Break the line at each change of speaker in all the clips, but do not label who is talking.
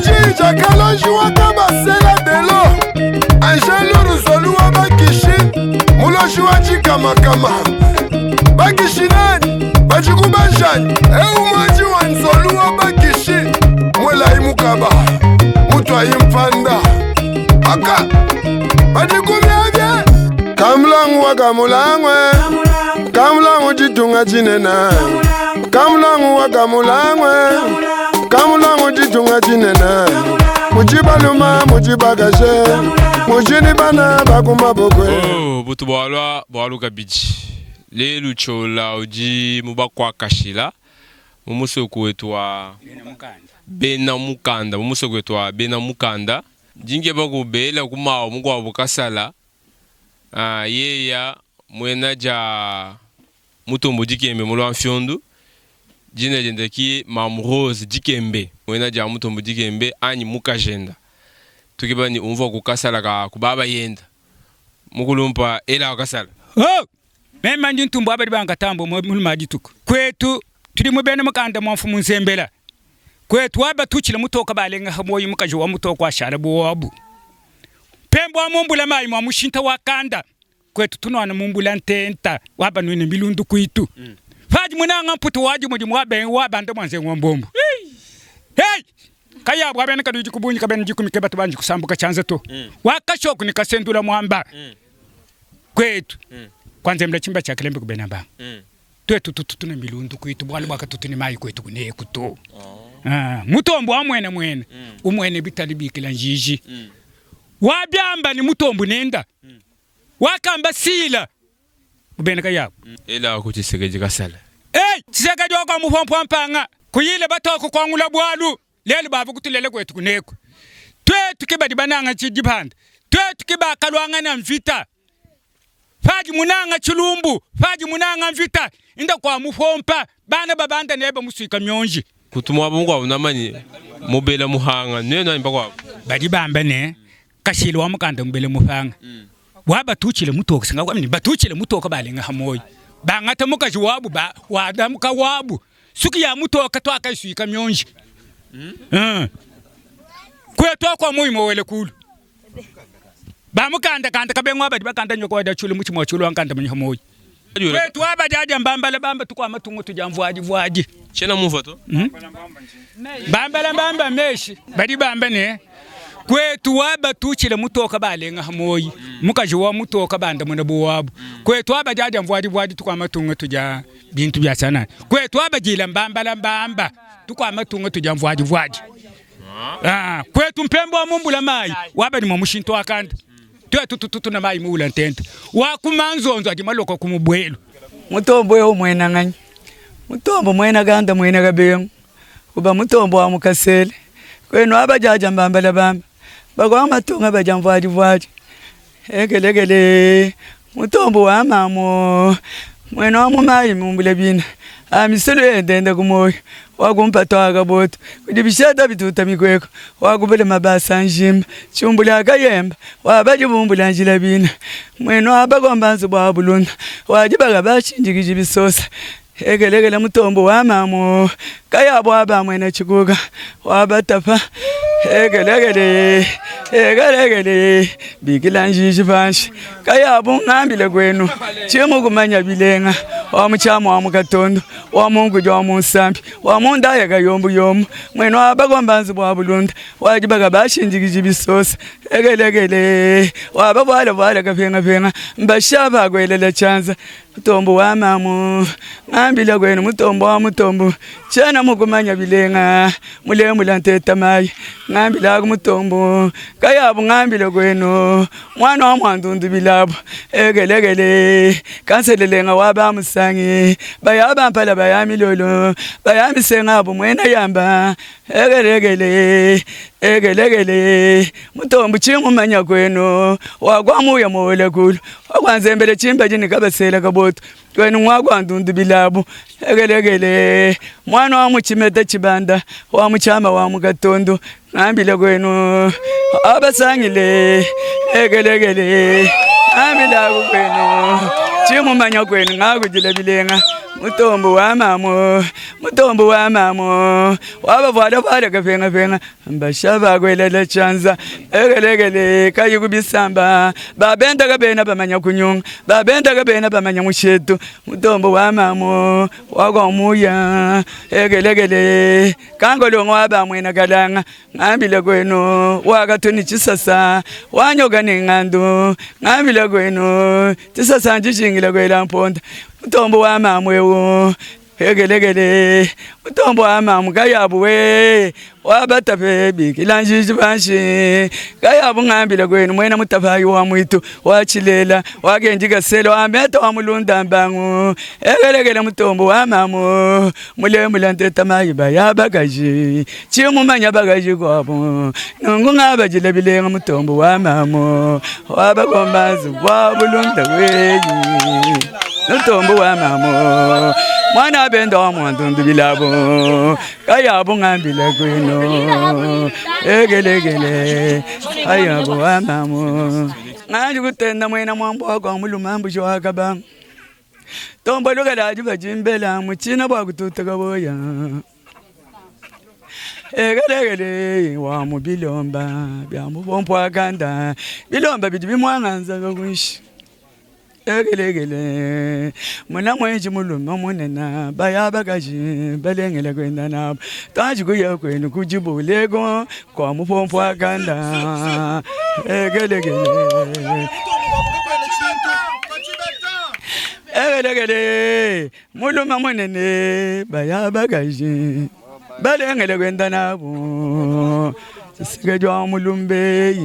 Muji Jakalanji Wakaba Sela Delo Angelo Ruzolua Bakishi Muloshi Wachika Makama Bakishi nani Bajikubanjani Umaji Wanzolua Bakishi Mwela Imukaba Mutwa Impanda Aka Bajikumyavye Kamlangu Wakamulangwe Kamlangu Jitunga Jinena Kamlangu Wakamulangwe Kamulangu Jitunga Jinena Mujibaluma Mujibagashe Mujini Bana Bakuma Bokwe
Butu Boalwa Kabiji Le Luchola Uji Bakua Kashila Mumuso kuetwa Bena Mukanda Mumuso kuetwa Bena Mukanda Jinge Baku Bela Kuma Mugwa Bukasala Yeya Mwena ja Mutombo Dikembe Mulwa Fiondu Jina jendeki Mamrose Dikembe Mwena ja Mutombo Dikembe Ani Mukajenda Tukibani umva kukasala ka kubaba yenda Mukulumpa ela wakasala
Oh! Mema njintumbu abadi banga tambo muluma jituku Kwetu tuli mubene mukanda mwafu munzembela Kwetu waba tuchile mutoka balenga hamoyi mukaji wa mutoka wa sharabu wabu Pembo wa mumbula mai mwa mushinta wakanda Kwetu tunuana mumbula ntenta waba nwene milundu kuitu Faji munanga mputu waji mujimu waba ndo mwanze ngwambombo Hey! Kaya wabene kaduji kubunyi kabene jikumike batu banji kusambuka chanze to Wakashoku nikasendula mwamba Kwetu Kwanza mla chimba cha kilembe kubena mbanga Twetu tutuna milundu kuitu Bwala waka tutuni mai kwetu kune kuto Mutombo wa mwene Umwene bitali bikila njiji Wabiamba ni mutombo nenda Wakamba sila Ubene kaya
Ela wakuchisekeji kasala
Chisekeji waka muhompompanga Kuyile batoko kwa ngula bwalu Lele bavu kutulele kwetu kuneku Twetu kiba dibananga chijipanda Twetu kiba kaluanga na mvita Faji munanga chulumbu Faji munanga mvita Inda kwa muhompa Bana babanda neba musuika myonji
Kutumwa bungu wa unamani Mubela muhanga Nena nimba kwa
Badi bamba ne Kashila wa mukanda mbele muhanga Waba tuchile mutoka Singa wamini batuchile mutoka balenga hamoyi Bangata mukaji wabu Wada muka wabu Suki ya mutoka Twaka isuika myonji Kwetu kwa mui mwele kulu Bamukanda kanda kabengwa badi bakanda nyoko wada chule muchi mwachulu wankanda mwenye hamoyi Kwetu waba jaja mbambala bamba Tukwa matungu tujamvuaji
Chena mufato
Bambala meshi Badi bamba ne Kwetu waba tuchile mutoka balenga hamoyi Mukaji wa mutoka banda mwenabu wabu Kwetu waba jaja mvuaji Tukwa matungu tuja bintu bya sana Kwetu waba jila mbamba Tukwa matungu tuja mvuaji Kwetu mpembo wa mumbula mai Waba ni mamushinto wakanda Tutu na mai muula ntenta Wakumanzonzo ajimaloko kumubwelu
Mutombo yo mwena ngani Mutombo mwena ganda mwena gabengu Kuba mutombo wa mukasele Kwenu waba jaja mbambala bamba Bagwa matunga baja mvuaji Egelegele Mutombo wa mamo Mwena wa mumai mumbula bina Amisulu endenda kumoyo Wakumpato agaboto Kudibishata bituta mikweko Wakubele mabasa njimba Chumbula akayemba Wabaji bumbula njila bina Mweno wabagwa mbanzu bwa bulunda Wajibaga bachinjiki bisosa Egelegele mutombo wa mamo Kaya bwaba mwena chikuka Wabatapa Egelegele Bikila njiji vanshi Kaya bungambile kwenu Chimu kumanya bilenga Wamuchamu wa mukatondo Wamungu jwa munsambi Wamunda ya kayombu Mweno wabagwa mbanzu bwa bulunda Wajibaga bashinjiki bisosa Egelegele Wababwala kafenga Mbashaba kwelele chanza Mutombo wa mamu Ngambile kwenu mutombo wa mutombo Chana mukumanya bilenga Mulemula nteta mai Ngambile aku mutombo Kayabu ngambile kwenu Mwana wa mwandundu bilabu Egelegele Kanselenga waba musangi Bayaba mpala bayami lolo Bayami sengabu mwena yamba Egelegele Mutombo chimu manya kwenu Wagwamu ya mwole kulu Wagwanzembele chimba jini kabasela kaboto Kwenu mwagwa ndundu bilabu Egelegele Mwana wa muchimeta chibanda Wa muchama wa mugatondo Ngambile kwenu Abasangile Egelegele Ngambile kwenu Chimu manya kwenu Ngakujile bilenga mutombo wa mamo mutombo wa mamo wabavada vada kafenga fenga mbashaba kwelele chanza egelegele kayikubisamba babenda kabena bamanya kunyunga babenda kabena bamanya mushetu mutombo wa mamo wagomuya egelegele kangolongo abamwena kalanga ngambile kwenu wakatuni chisasa wanyoga ningandu ngambile kwenu chisasa njishingile kwela mponda mutombo wa mamwewo hegelegele mutombo wa mamu kayabuwe wabatape bikilanjiji banshi kayabu ngambile kwenu mwena mutapayi wa mwitu wachilela wagenjiga selo ameta wa mulunda mbangu hegelegele mutombo wa mamu mule mulante tamayi bayabagaji chimumanya bagaji kwabo nungu ngabajile bilenga mutombo wa mamu wabagombazi wabulunda weyi mutombo wa mamu mwana benda wa mwantundu bilabo kayabu ngambile kwenu egelegele kayabu wa mamu nganje kutenda mwena mwambo kwa mulumambu shwakaba tombo lugalaji bajimbela muchina bwa kututaka boya egelegele wa mubilomba byamu bompo akanda bilomba bidibimwanganza bakwishi egelegele muna mwenji muluma munena bayabagaji balengele kwenda nabo taji kuya kwenu kujibulego kwa mupompo akanda egelegele egelegele muluma munene bayabagaji balengele kwenda nabo Sigajwa mulumbe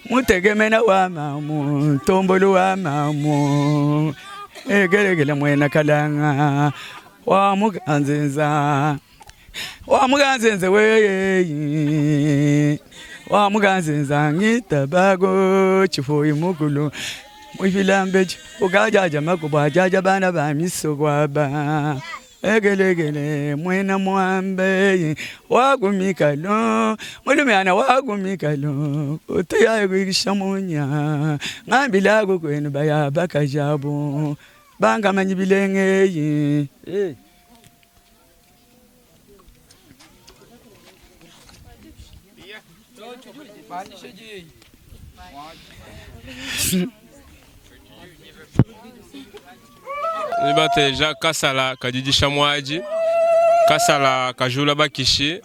mutegemena wa mamu tombolo wa mamu egelegele mwena kalanga wa muganzenza we wa muganzenza ngitabago chifoyi mugulu mufilambeji ugajaja makuba jaja bana ba misogwaba egelegele mwena mwambe wagumikalo mulumyana wagumikalo utuyaye kwishamunya ngambila kwenu bayabakajabo bangamanyi bilengeyi
Nibateja KASALA kajijisha mwaji KASALA kajula bakishi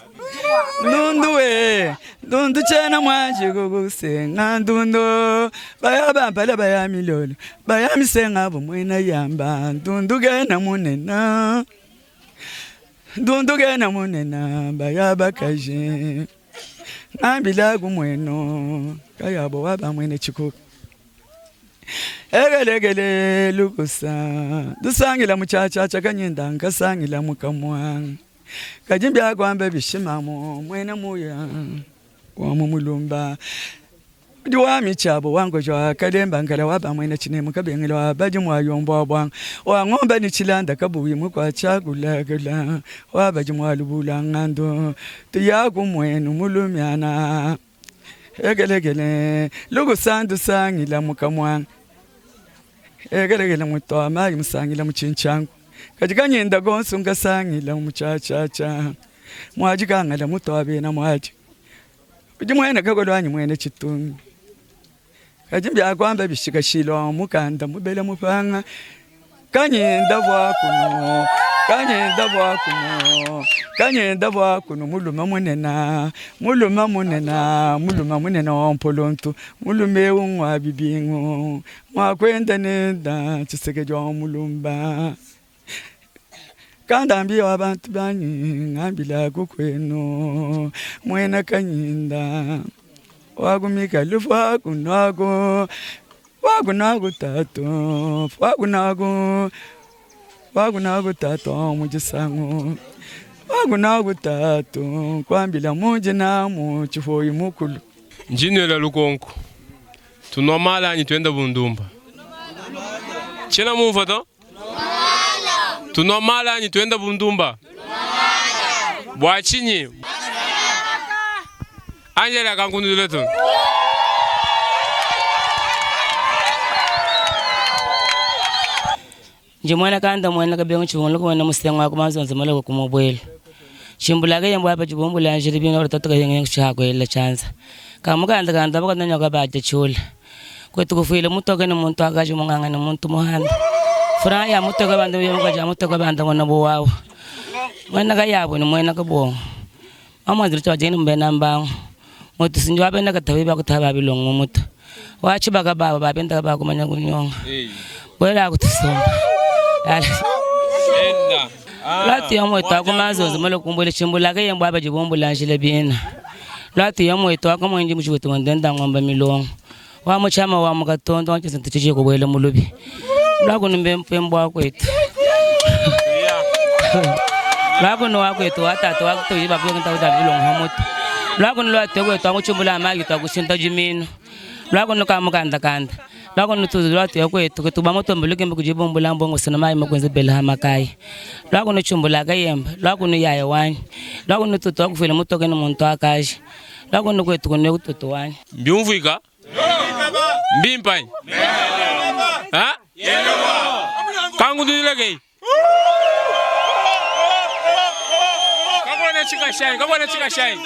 Dundu chena mwaji gugusenga dundu bayabampala bayamilolo bayamisenga bumwena yamba dundu gena munena bayabakaje ngambila kumweno kayabo waba mwene chikuka egelegele lukusa dusangila muchacha kanyenda nkasangila mukamwanga kajimbya kwambe bishimamo mwena muya wa mumulumba diwami chabo wango jwa kalemba ngala waba mwena chinemu kabengelo abaji mwayombo bwang wa ngomba ni chilanda kabuyi mukwa chagulagala wabaji mwalubula ngando tuyaku mwenu mulumyana egelegele lukusandu sangila mukamwanga egelegele mutwa mayi musangila muchinchangu kajikanyenda gonso ngasangila muchachacha mwajikangala mutwa bena mwaji uje mwene kagolwanyi mwene chitungi kajimbya kwamba bishikashilo mukanda mubele mupanga kanyenda bwakuno muluma munena wampolonto mulume ungwa bibingo mwakwenda nenda chisekejwa mulumba kandambi abantu banyi ngambila kukweno mwena kanyinda wagumika lufu wagunago tato wagunago tato mujisango wagunago tato kwambila muje namu chifoyi mukulu
njinwela lukonko tunomala ni twenda bundumba chena mumfata tunomala ni twenda bundumba bwachinyi Angela kankunduleto
Njimwana kanda mwana kabengu chungu kwa mustenga kwa mazonzo mala kwa mobile. Chimbulaga yambo hapa chibumbula njiri bino rotatoka yenye chako ile chanza. Kamukanda kanda bakanda nyoka baje chula. Kwetu kufile mutoka ni muntu akaje munganga ni muntu muhanda. Fura ya mutoka banda yonga ja mutoka banda wana bo wawo. Mwana ka yabo ni mwana ka bo. Mama ndiro jeni mbena mbang. Mutu sinjwa benda ka tabi ba ko taba bilongo mutu. Wachi baga baba babenda ba ko manya kunyonga. Wela kutusomba.
Enda.
Lati yamo ito ko mazozo malo kumbole chimbulaga yambo hapa chibumbula njile bina. Lati yamo ito ko mwenji muchuto mandenda ngomba milongo. Wa muchama wa mukatondo wanche sintuchiye kubwele mulubi. Lako nimbe mpembo wakwetu. Lako no wakwetu atatu wakwetu yiba bwe nta udalilo ngamoto. Lako no lati kwetu amuchumbula amagi to kusinta jimino. Lako no kamukanda kanda. Lako no tuzu lati yakwetu kutuba moto mbuluke mbukujibumbula mbongo sana mai makwenze bela hamakai. Lako no chumbula gayemba. Lako no yaya wani. Lako no tutu akufile mutoke no muntu akaji. Lako no kwetu kone tutu wani.
Mbiumvika? Mbimpai? Ha? Kangu dulege. Kabona chika shine.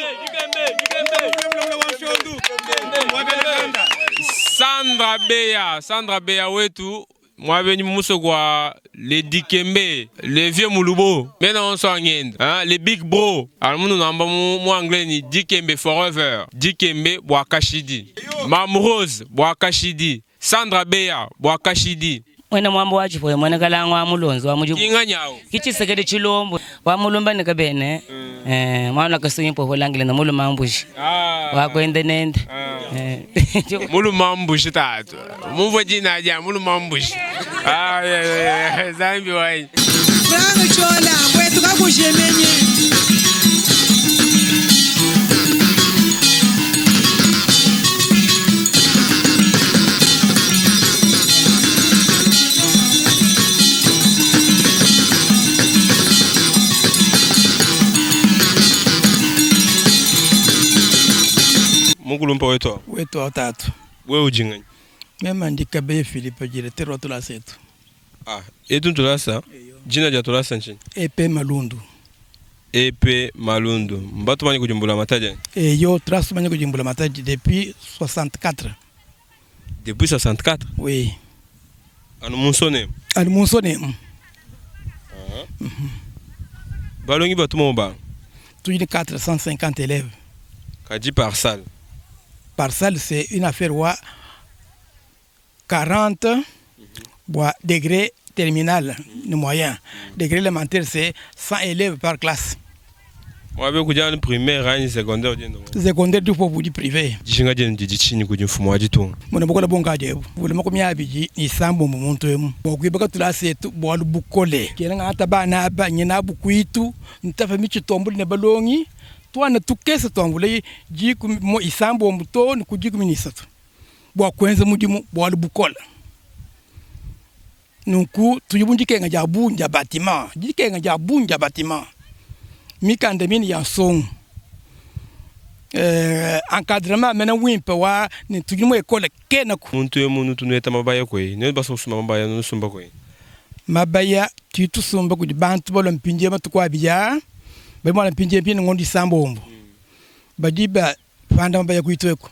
Sandra Beya wetu mwabeni muso kwa le Dikembe, le vieux mulubo. Maintenant on s'en ngende, hein, les big bro. Alors nous namba mu anglais ni Dikembe forever. Dikembe Bwakashidi. Mam Rose Bwakashidi. Sandra Beya Bwakashidi.
Wena mwambo wachi poe mwana kalanga wa mulonzo wa mujibu.
Kinga nyao.
Kichi sekede chilombo wa mulumba ni kabene. Mwana kasunyi po langile na mulu mambushi. Wa kwende nende.
Mulu mambushi tatu. Mumvo jina aja mulu mambushi. Zambi wai.
Frank chola kwetu kakushemenye.
Mungulumpa wetu?
Wetu watatu.
Wewe ujingani?
Mema ndi Kabeya Philippe directeur wa tulasa yetu.
Etu tulasa? Jina ja tulasa nchini?
EP Malundu.
EP Malundu. Mbatu mani kujumbula mataja?
Yo trasu mani kujumbula mataja depuis 64.
Depuis 64?
Oui.
Anu munsone?
Anu munsone.
Balongi batu momba?
Toujours 450 élèves.
Kadi par salle?
Par salle, c'est une affaire où 40 degrés terminal, le moyen. Degré élémentaire, c'est 100 élèves par classe.
Wabe kujana primaire ni secondaire ujendo.
Secondaire du pour du privé.
Jinga jeni dichini kujimfumo wajitu.
Mwana bokola bonga jebu. Vule makomya abiji ni sambo mumuntu emu. Bokwiba tulase tu bolu bukole. Kenanga ata bana ba nyina bukuitu, ntafa michi tombuli ne balongi. Twana tukesa twangule jiku mo isambo muto ni kujiku minisatu. Bwa kwenza mujimu bolu bukola. Nunku tuyubunjike nga jabunja batima. Jike nga jabunja batima. Mikande mini ya song. Encadrement mena wimpe wa ni tujumu ekole kena ku.
Muntu emu nutu nueta mabaya kwe. Nyo baso suma mabaya nyo sumba kwe.
Mabaya titu sumba kudi bantu bolo mpinje matu kwa biya. Bemo la mpinje mpini ngondi sambombo. Badiba fanda mabaya kuitweko.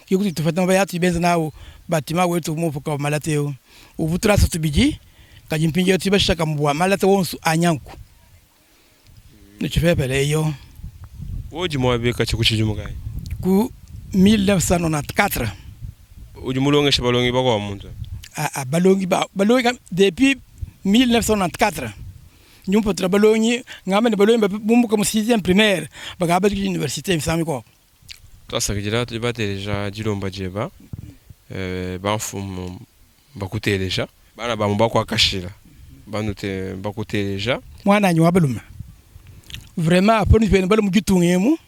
Kikuti tufata mabaya tuibenza nao batima wetu mufuka malateo. Uvutrasa tubiji kajimpinje tibashaka mbwa malate wonsu anyanku. Nichifepele yo.
Oji mwabe kachi kuchijumu kai?
Ku 1994.
Oji mulongesha balongi bako wa muntu?
Balongi depuis 1994. Nyumpo tra balongi ngama ni balongi bumbuka mu 6e primaire bagaba ku université msami ko.
Tosa kijira tujibate deja jilomba jeba. Banfumu bakute deja. Bana bamubako Kashila. Banute bakute deja.
Mwana nywa baluma. Vraiment aponi pene balo mugitungemu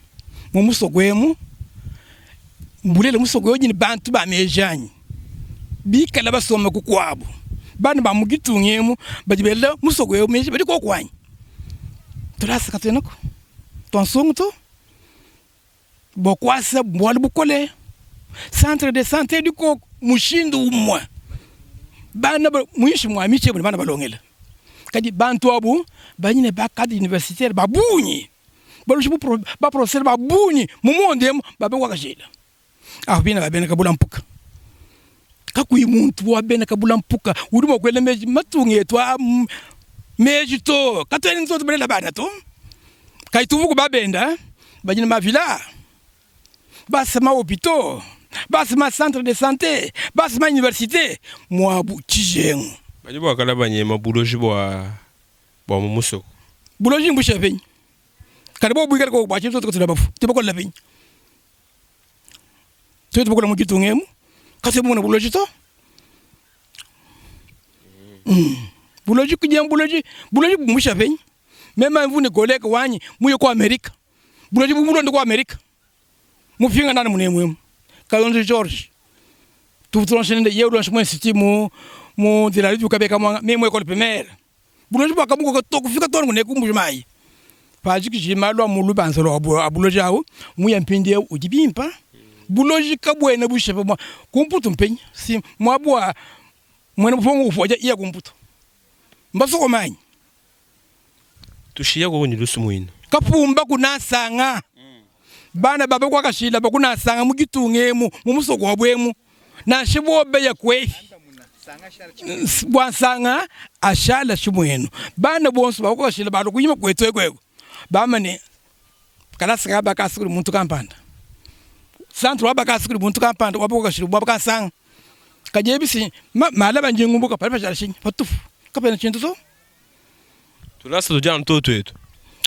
mu musogwemu mbulele musogwe nyine bantu ba mejanyi bikala basoma ku kwabo bana ba mugitungemu bajibela musogwe meje bali ko kwanyi turasa katenako tonsonto bokwasa bwali bukole centre de santé du ko mushindu umwa bana muishi mwami chebwe bana balongela kadi bantu abu banyine bakadi universitaire babunyi balushi ba professeur babunyi mumonde babe wakashila bina babene kabula mpuka kakuyi muntu wabene kabula mpuka urimo kwele meji matungetwa meji to katweni nzoto bela bana to kaituvuku babenda banyine mavila basi ma hôpitaux basi ma centre de santé basi ma université mwabu chijengu
bajibu akala banyema buloji bwa mumusoko
buloji mbushe penyi karibu bwikala ko bwachi to kutula bafu tibako la penyi tibako la mukitu ngemu kase muna buloji to buloji kujem buloji mbushe penyi mema mvune goleka wanyi muyo ko America buloji bumundo ko America mufinga nani munemwe Kalonzo George tu tranchene de yeuro chmo city mo de la lutte Kabeya Kamuanga même école primaire buloji bwa kamuko to kufika to ngune kumbujimai paji kijimalo mu LUBA nsolo abuloji awo mu yampinde ujibimpa buloji kabwene bushepe mo kumputu mpenyi si mwabwa mwene bufongo ufoja iya kumputu mbasoko manyi
tushiya ko ni lusumuino
kapumba kunasanga bana baba kwa Kashila bakuna sanga mugitungemu mumusoko wabwemu na shibobe ya kwefi bwa sanga ashala shimwenu bana bonso bakwa Kashila balo kuyima kwetu ekweko bamane kala sanga bakasukuri muntu kampanda santro abakasukuri muntu kampanda wabwa Kashila bwa sanga kajebisi malaba njengumbuka palipa charashinyi patufu kapena chintu so
tulasa tujana mtoto wetu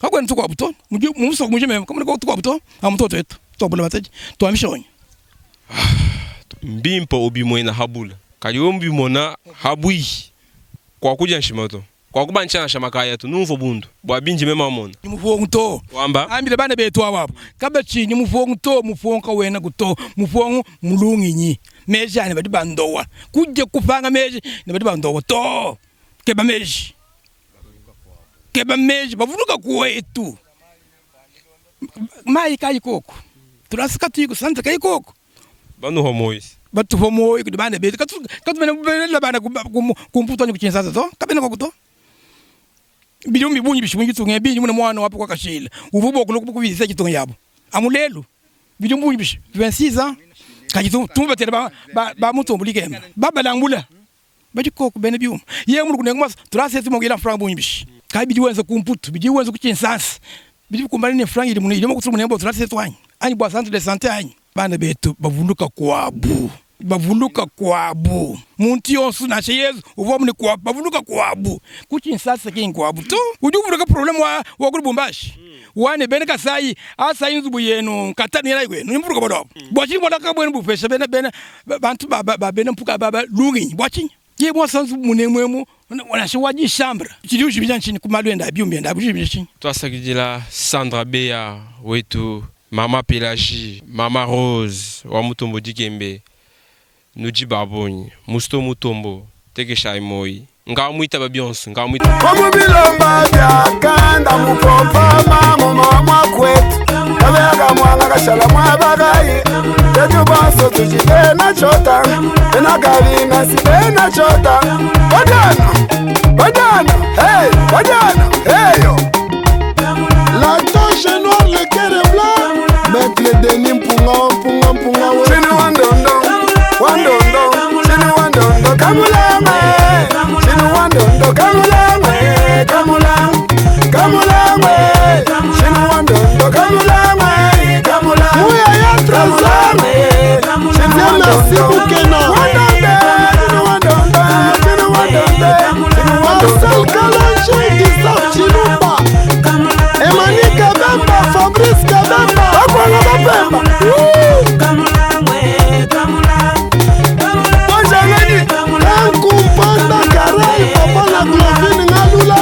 Kako ntuko abuto, mumusoko muje meme, kama niko tuko abuto, amutoto wetu, tobula bataji, tuamishonye.
Mbimpo obimwena habula. Kali ombimona habui. Kwa kuja nshimoto. Kwa kuba nchana shamakaya tu, numfo bundu. Bwa binji mema mona.
Mufongo to.
Wamba?
Ambile bana betu awapo. Kaba chini mufongo to, mufongo wena kuto, mufongo mulungi nyi. Meji ane badi bandowa. Kuje kufanga meji, ne badi bandowa to. Keba meji. Keba meji bavunuka KUETU mai kai koko turasika tuiko santa kai koko
banu homois
batu homois ku bana be katu bena bana kumputo ni kuchinsaza to kabena koko to bilumbi bunyi bishungi tunge binyi muna mwana wapo kwa Kashila uvubo kubiza kitonga yabo amulelu bilumbi bishi 26 ans kajitu tumba tera ba mutombulike baba langula baji koko bena bium ye mulu kunengwa turaseti mogila franc bunyi bishi kai bijiwenza kumputu bijiwenza kuchinsansi bidi kumbali ne franc ili munile mo munembo turase twanye ani bwa centre de santé ani bana betu bavuluka kwabu muntu yonsu na cheyezu uvo mune kwabu bavuluka kwabu kuchinsansi kingi kwabu to ujuvuruka problem wa kulubumbashi wane bene KASAI asai nzubu yenu katani yela kwenu nimvuruka bodo bwachi boda kabwenu bupesha bene bantu baba bene mpuka baba lungi bwachi ye mo sanzu munemwemu wana shiwaji shambra chiliu shibija nchini kumalu enda biumbi enda bushibija nchini
twasakidila Sandra Beya wetu mama Pelagie mama Rose wa mutombo dikembe nuji babonyi musto mutombo teke shaimoi nga muita babionse nga muita
komu bilomba byakanda mukompa mama KUETU Kabeya Kamuanga Kashala mwabagayi tetu banso tujide na chota ena kabinga sibe na chota badana hey yo la toche noire le cœur est blanc mettre le denis mpunga chini wandondo chini wandondo kamulanga chini wandondo kamulanga chini wandondo kamulanga muya ya trazame chini merci bukena Marcel Kalanji Gisaf Chiluba Emanika Bemba Fabrice Kabemba Bakwanga Bapemba Ojangani Nkumpanda Karai Papa na Glovine Ngalula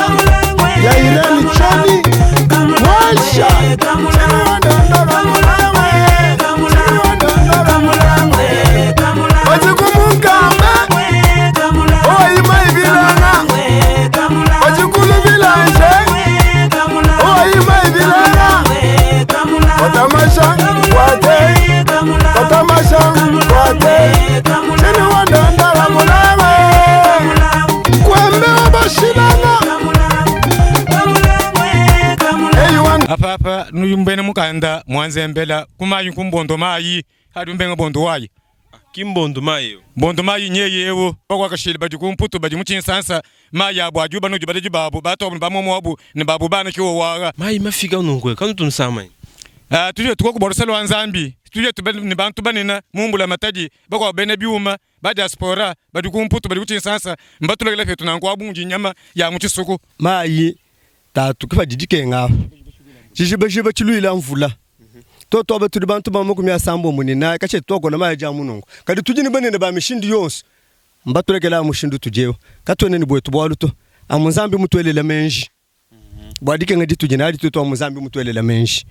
Ya Irene Chani Mwasha Chini wandondo
Apa numbene mukanda mwanzembela kumayi kumbondo mayi hadi mbenga bondo wayi
kimbondo mayi
bondo mayi nyeyewo bakwa Kashila badi kumputu badi muchinsansa mayi abwa juba no juba de babu bato bamomo abu ni babu bana kiwo waga
mayi mafika nungwe kanu tunsama
tuje tuko kuborosalo wanzambi tuje ni bantu banina mumbula mataji bakwa bene biuma ba diaspora badi kumputu badi muchinsansa mbatulo ile fetu nanko abunji nyama ya muchisuku
mayi tatu kifa dikenga jijiba chiluila mvula toto abaturi bantu bamukumya sambo munina kache togo na maja munongo kadi tujini banene ba mishindi yonse mbaturekela mushindu tujewo katone ni bwetu bwaluto amunzambi mutwelele menji bwadike ngadi tujina ali toto amunzambi mutwelele menji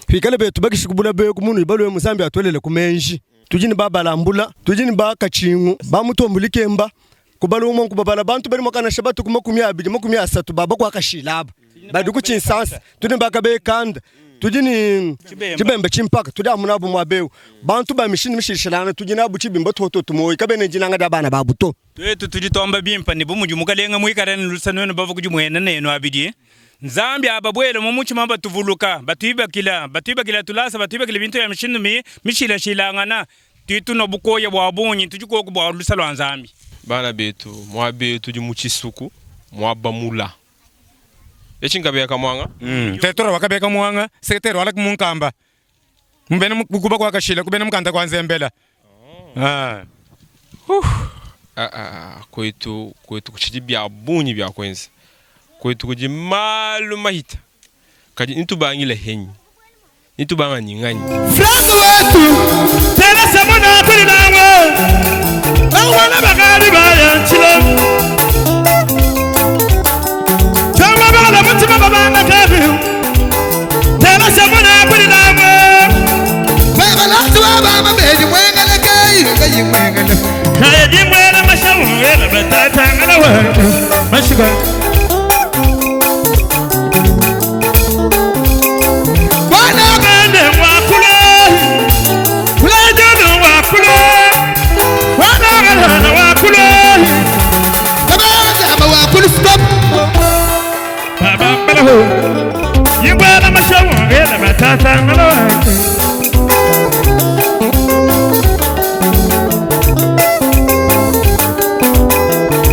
fikale betu bakishikubula be kumunu ibalwe muzambi atwelele kumenji tujini baba lambula tujini ba kachingu ba mutombulikemba kubala umo kubala bantu bari makana shabatu kumakumya abije makumya asatu baba kwa Kashila baduku chinsansa tuni Kabeya Kanda tujini chibembe chimpaka tuda munabu mwabeu bantu ba mishini mishishilana tujina buchibimba toto tumoyi kabene jinanga da bana babuto
twetu tujitomba bimpa ni bumuju mukalenga muikarene lusano bava kujumwena neno abidi nzambi ababwele mumuchi mamba tuvuluka batuiba kila tulasa batuiba kila bintu ya mishini mishila shilangana titu no bukoya bwabunyi tujuko bwa lusalo nzambi
bana betu mwabetu jimuchisuku mwabamula Kabeya Kamuanga
tetora wakabeya Kamuanga sekretari wala kumunkamba mbene kuba kwa Kashila kubene mkanda kwa nzembela
kwetu kuchidi bya bunyi bya kwenza kwetu kuji malu mahita kadi nitubangile henyi nitubanga nyingani
FRANCK wetu
tena semona kuli nawe wana bakali baya chilo mutima babana kabi tena semona kuli nawe
baba latu baba beji mwengele kai mwengele
kaya di mwela mashawu wela batata ngala wa mashiga
bana
bende wakule kula jodo wakule wana ngala wakule
baba wakule stop
Yibala mashawu wela batata ngala wa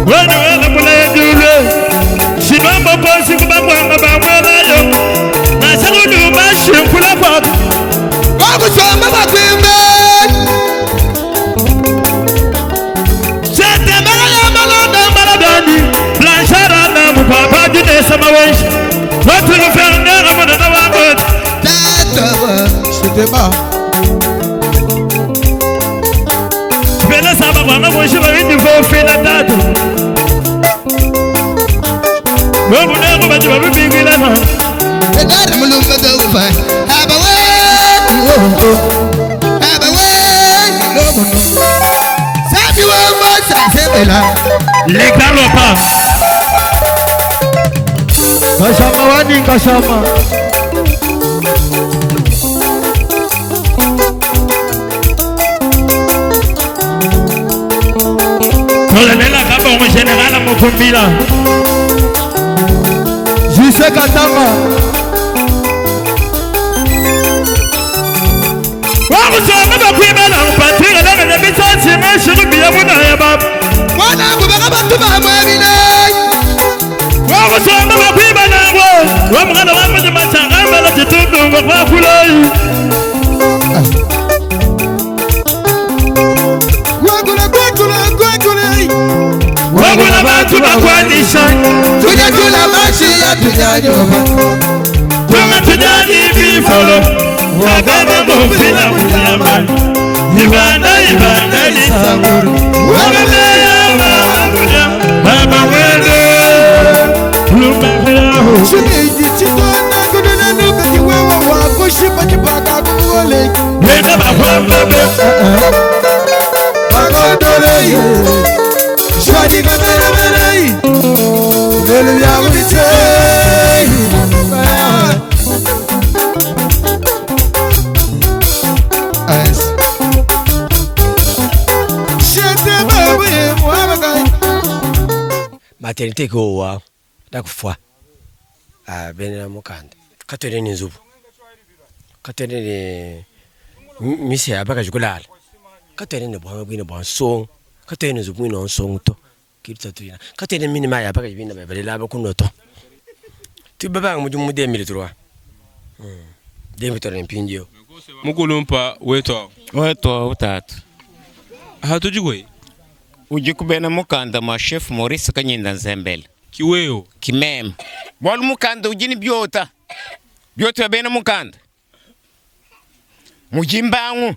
wena mule dule shibamba bosi kubangwa bangwela yo na saludu bashi kula kwa
bagusomba bakwimbe
sete mbala malodani blanchara na mupapa dine samawesh watu lufernera mwana wangu
tata c'était bas
bela saba bwana boshi bindi fo fina tatu Bobu nego bajwa bibigila na
edar mulumba gaufa abawe lobo sabi wa masa sebela
le galopa
kashama wani kashama
Kolela kaba umu generala mukumbila
Juillet katanga
Wakusoma bakwimela upatira na mene bisansi meshiru biya muna ya babu
Wana kubaka bantu bamwabina
Wakusoma bakwimela wamukana wambaji machanga na jitundu wakulai Wagula bantu bakwanisha
Tujajula mashi ya tujajoba
Tunga tujani bifolo Wagaba mufila mujama Ibanda lisanguru Wagaleya wakuja Baba wele Lumbakiraho
Shimiji chitona kuduna nuka kiwewa wako Shipa chipaka kuwole
Wenda bakwambabe
Bakodole Shwadi kamera merei Nelu ya ulite Shete bawe mwabagai
maternité ko wa dakufwa bene mukanda
katwele ni nzubu katwele ni mise abaka jukulala katwele ni bwa bwina bwa song katwele ni nzubu ino song to kitsa tuyina katwele mini ma abaka ibina babalela abakunoto tibaba mu demile turwa demile mpinjo
mukulumpa wetu
utatu
hatujigwe
ujikubena mukanda ma chef Maurice Kanyinda Nzembele
kiweo
kimem bol mukanda ujini byota bena mukanda mujimbangu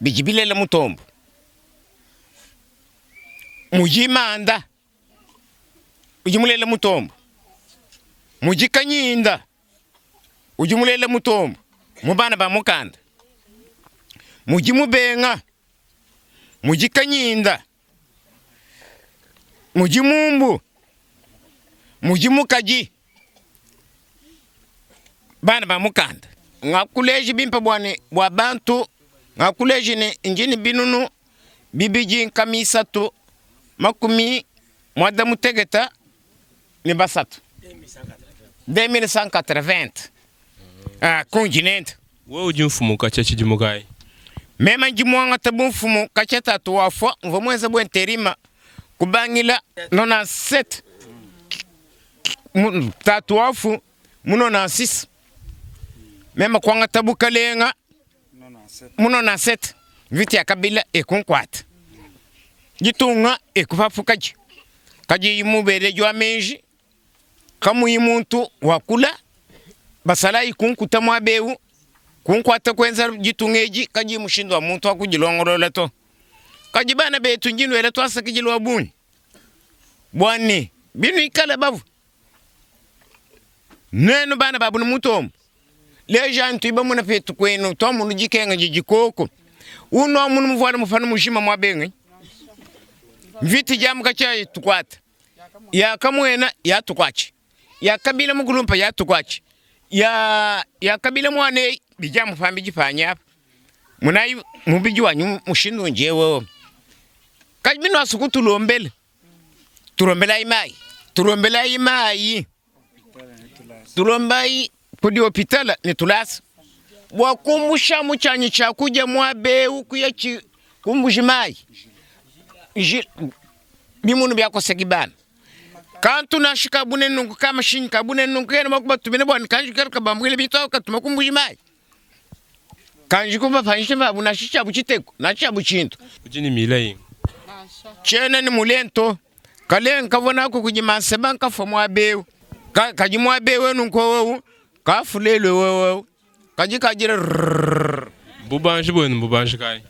bijibilela mutombo mujimanda ujimulela mutombo mujikanyinda ujimulela mutombo mubana ba mukanda mujimubenga mujikanyinda mujimumbu mujimukaji bana ba mukanda ngakuleji bimpa bwane bwa bantu ngakuleji ne injini binunu bibiji kamisa to makumi mwada mutegeta ni basatu 2180 continent
wewe ujimfumu kachachi jimugai
mema jimuanga tabumfumu kacheta tuwafwa mvomweza bwe nterima kubangila nona 7 tatuwafu muno na 6 mema kwanga tabuka lenga muno na 7 viti ya kabila ekunkwata jitunga ekufafukaji kaji yimubere jwa menji kamu yimuntu wakula basalayi kunkuta mwabewu kunkwata kwenza jitungeji kaji mushindwa muntu akujilongorola to kaji bana betu njinwele twasa kijilwa buni bwani binu ikala bavu nenu bana babu mutom leja ntu iba muna petu kwenu to munu jikenga jijikoko uno munu muvwana mufana mushima mwabenga mviti jamu kacha tukwata ya kamwena ya tukwachi ya kabila mukulumpa ya tukwachi ya kabila mwane bijamu fambi jifanya munayi mubiji wanyu mushindu njewe kajibino asuku tulombele tulombela imai tulombai kudi hopitala ni tulasa wakumbusha muchanyi chakuja mwabeu kuyachi kumbushi mai bimunu byako sekibana kantu nashika bune nungu kama shinyi kabune nungu kene makuba tumene bwani kanji karika bambwile bito katuma kumbushi mai kanji kuba fanishe babu nashisha buchiteko nashisha buchinto
ujini milai
chene ni mulento kalen kavona ko kujimaseba nkafa mwabeu kaji mwabeu nunko wewe kafulelwe wewe kaji kajira
bubanji bwenu bubanji kai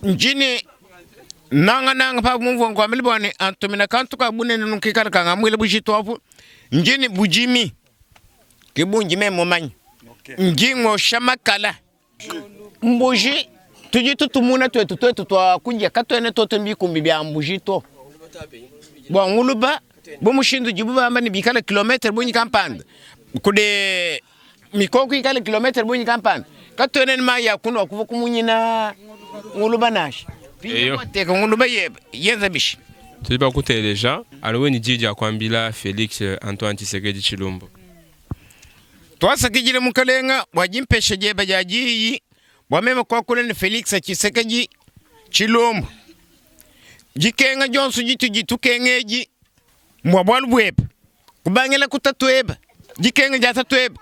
njini nanga pa mumvo kwa milibone antumina kantu ka bunene nunkikara kanga mwile bushitofu njini bujimi kibunji memo manyi njingo shamakala mbuji tujitu tumuna twetu twa kunja katwene toto mbikumbi bya mbuji to bwa nguluba bomushindu jibuba ambani bikala kilometer bunyi kampanda kude mikoko ikala kilometer bunyi kampanda katwene ma ya kuno akuva kumunyina nguluba nashi teka nguluba yenza bishi
tuliba kuteleja aliwe ni jiji akwambila Felix Antoine Tshisekedi Chilombo
twasa kijile mukalenga wajimpesha jeba jaji bwamema kwa kule ni Felix Tshisekedi Chilombo jikenga jonsu jitu kengeji mwabwalubweba kubangela kutatweba jikenga jatatweba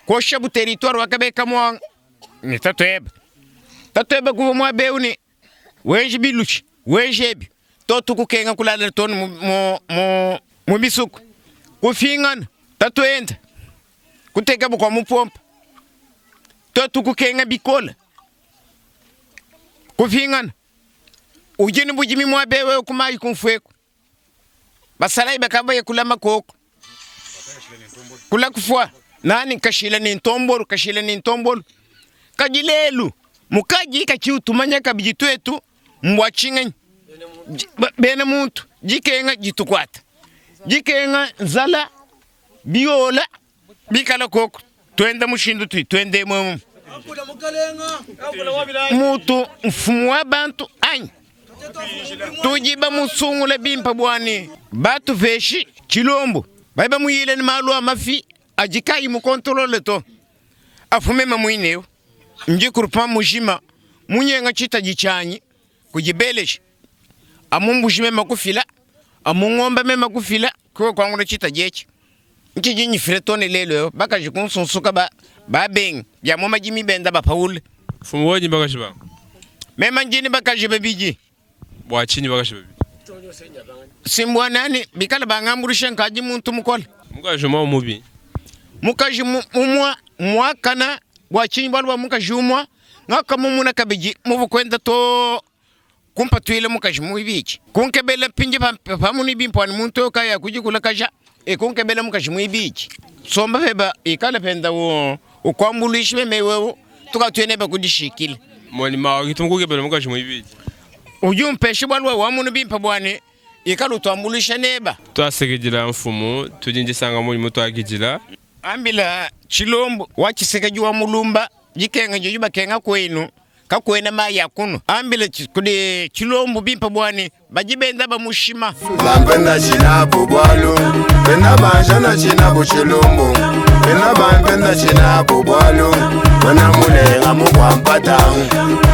kosha bu territoire wa Kabeya Kamuanga ni tatweba kuva mwabeuni wenji biluchi wenjebi totu kukenga kulala tonu mu bisuku kufingana tatwenda kuteka kwa mupompa totu kukenga bikola kufingana ujini bujimi mwabewe kumayi kumfweko basalayi bakabaye kulama koko kula kufwa nani Kashila ni ntombolo kajilelu mukaji kachiutumanya kabijitwetu mbwachinga bena muntu jikenga jitukwata jikenga nzala biola bikala koko twenda mushindu twende mwe mutu mfumu wa bantu anyi tujiba musungula bimpa bwani batu veshi Chilombo baiba muyile ni malu amafi ajika imu kontrole to afume mamuineo nji kurpa mujima munyenga chita jichanyi kujibelesh amumbujime makufila amungombe me makufila ko kwangura chita jechi nchi jinyi fretone lelo baka jikunsunsuka ba beng ya moma jimi benda ba paul
fumwoji baka shiba
mema njini baka jibe biji
bwachini baka shiba
simbwa nani bikala bangamurushen kaji muntu mukol
mukajuma umubi
mukajumwa mwakana bwachini balwa mukajumwa ngaka mumuna kabiji muvu kwenda to kumpa tuile mukajimu ibiki kunkebela pinje pamuni bimpwani muntu kaya kujikula kaja kunkebela mukajimu ibiki somba beba ikala penda wo ukwambulishi mewe tukatwene ba kudishikile
mwani mawa kitungukebela mukajimu ibiki
ujumpeshe balwa wamunu bimpa bwane ikala utwambulisha neba
twasekejila mfumu tujinjisanga muri mutu akijila
ambila chilombo wachisekejuwa mulumba jikenga njujuba kenga kwenu kakwena maya kuno ambile kudi chilombo bimpa bwani bajibenda bamushima
bampenda chinabu bwalu penda banjana chinabu chilombo penda bampenda chinabu bwalu wana mulenga mukwampata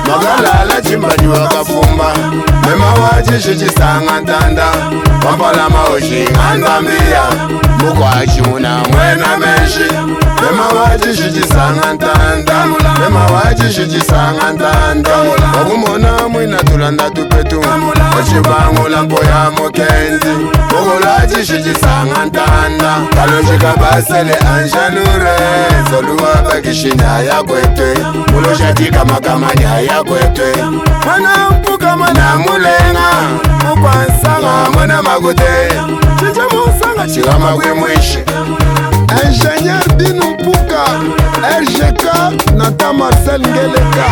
magalala chimbani wakafumba mema wachishi chisanga ntanda wampala maoshi andambia mukwachi muna mwena menshi mema wachishi chisanga ntanda mema wachishi chisanga ntanda wakumona mwina tulanda tupetu wachibangula mpo ya mokenzi mukulachishi chisanga ntanda kalojika basele anjalure zoluwa bakishinya ya kwetwe muloshatika makamanya ya kwetwe mwana mpuka mwana mulenga mukwansanga mwana magute chicha musanga chikama kwe mwishi ingénieur Dinu Mpuka RGK Nata Marcel Ngeleka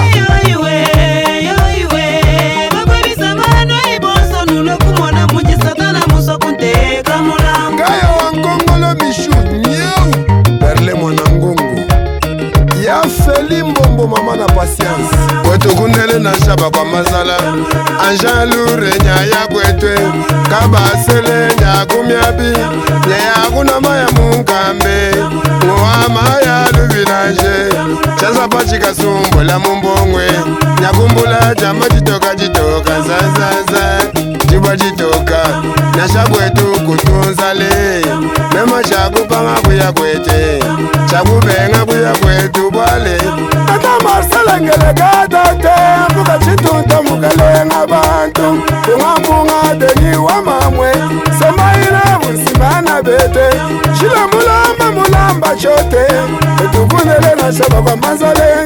Kaya Wangongolo Michu Nyeu Perle Mwanangungu Ya Feli Mbombo mama na patience Kwetu kundele na shaba kwa mazala Anja lure nyaya kwetwe Kabasele nyakumiabi Nyaya kuna maya munkambe Mwa maya luvilanje Chaza pachika sumbo la mumbongwe Nyakumbula jama jitoka zazaza Jibwa jitoka Nyasha kwetu kutunzale Mema chakupanga kuya kwete Chakubenga kuya kwetu bwale Tata Marcela Ngeleka tate Mbuka chitunta mukalenga bantu Kunga deni wa mamwe Samaina musimana bete Shila mulamba chote Etukunele na shaba kwa mazale